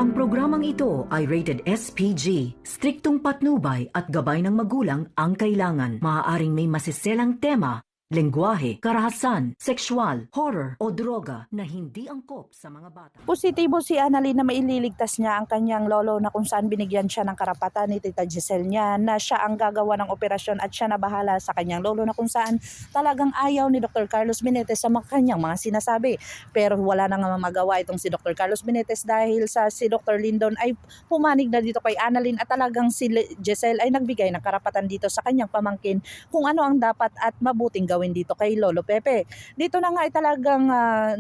Ang programang ito ay rated SPG. Striktong patnubay at gabay ng magulang ang kailangan. Maaaring may masiselang tema, lengguwahe, karahasan, sexual, horror o droga na hindi angkop sa mga bata. Positibo si Annalyn na maililigtas niya ang kanyang lolo na kung saan binigyan siya ng karapatan ni Tita Giselle niya na siya ang gagawa ng operasyon at siya na bahala sa kanyang lolo na kung saan talagang ayaw ni Dr. Carlos Benitez sa kanyang mga sinasabi. Pero wala na nga magawa itong si Dr. Carlos Benitez dahil sa si Dr. Lindon ay pumanig na dito kay Annalyn at talagang si Giselle ay nagbigay ng karapatan dito sa kanyang pamangkin kung ano ang dapat at mabuting gawin dito kay Lolo Pepe. Dito na nga ay talagang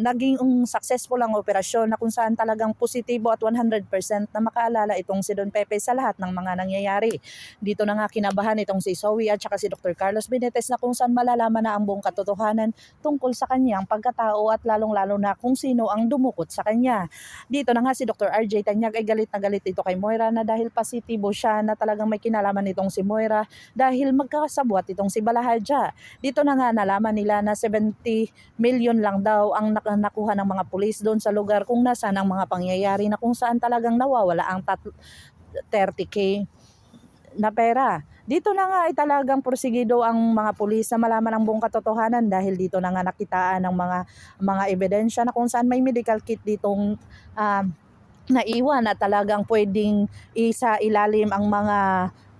naging successful ang operasyon na kung saan talagang positibo at 100% na makaalala itong si Don Pepe sa lahat ng mga nangyayari. Dito na nga kinabahan itong si Zoe at saka si Dr. Carlos Benitez na kung saan malalaman na ang buong katotohanan tungkol sa kanyang pagkatao at lalong-lalo na kung sino ang dumukot sa kanya. Dito na nga si Dr. RJ Tanyag ay galit na galit dito kay Moira na dahil positibo siya na talagang may kinalaman itong si Moira dahil magkakasabwat itong si Balahadja. Dito na nga nalaman nila na 70 million lang daw ang nakuha ng mga pulis doon sa lugar kung nasaan ang mga pangyayari na kung saan talagang nawawala ang 30k na pera. Dito na nga ay talagang porsigido ang mga pulis na malaman ang buong katotohanan dahil dito na nga nakitaan ng mga ebidensya na kung saan may medical kit ditong naiwan at talagang pwedeng isa ilalim ang mga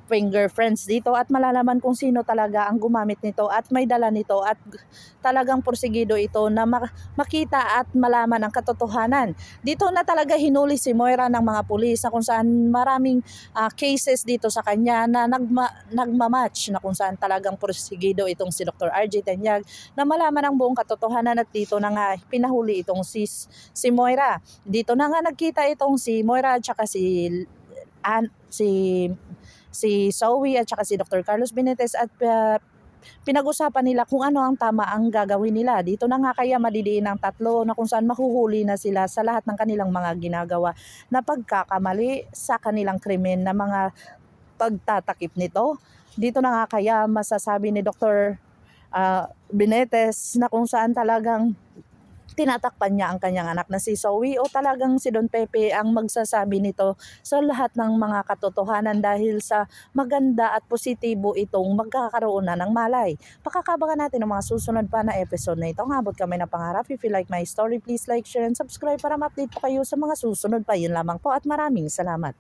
fingerprints dito at malalaman kung sino talaga ang gumamit nito at may dala nito at talagang porsigido ito na makita at malaman ang katotohanan. Dito na talaga hinuli si Moira ng mga pulis na kung saan maraming cases dito sa kanya na nagmamatch na kung saan talagang porsigido itong si Dr. RJ Tanyag na malaman ang buong katotohanan at dito na nga pinahuli itong si Moira. Dito na nga nagkita itong si Moira at saka si Zoe at saka si Dr. Carlos Benitez at pinag-usapan nila kung ano ang tama ang gagawin nila. Dito na nga kaya madidiin ang tatlo na kung saan mahuhuli na sila sa lahat ng kanilang mga ginagawa na pagkakamali sa kanilang krimen na mga pagtatakip nito. Dito na nga kaya masasabi ni Dr. Benitez na kung saan talagang tinatakpan niya ang kanyang anak na si Zoe o talagang si Don Pepe ang magsasabi nito sa lahat ng mga katotohanan dahil sa maganda at positibo itong magkakaroon na ng malay. Pakakabangan natin ang mga susunod pa na episode na ito. Ang abot kami ng pangarap. If you like my story, please like, share, and subscribe para ma-update po kayo sa mga susunod pa. Yun lamang po at maraming salamat.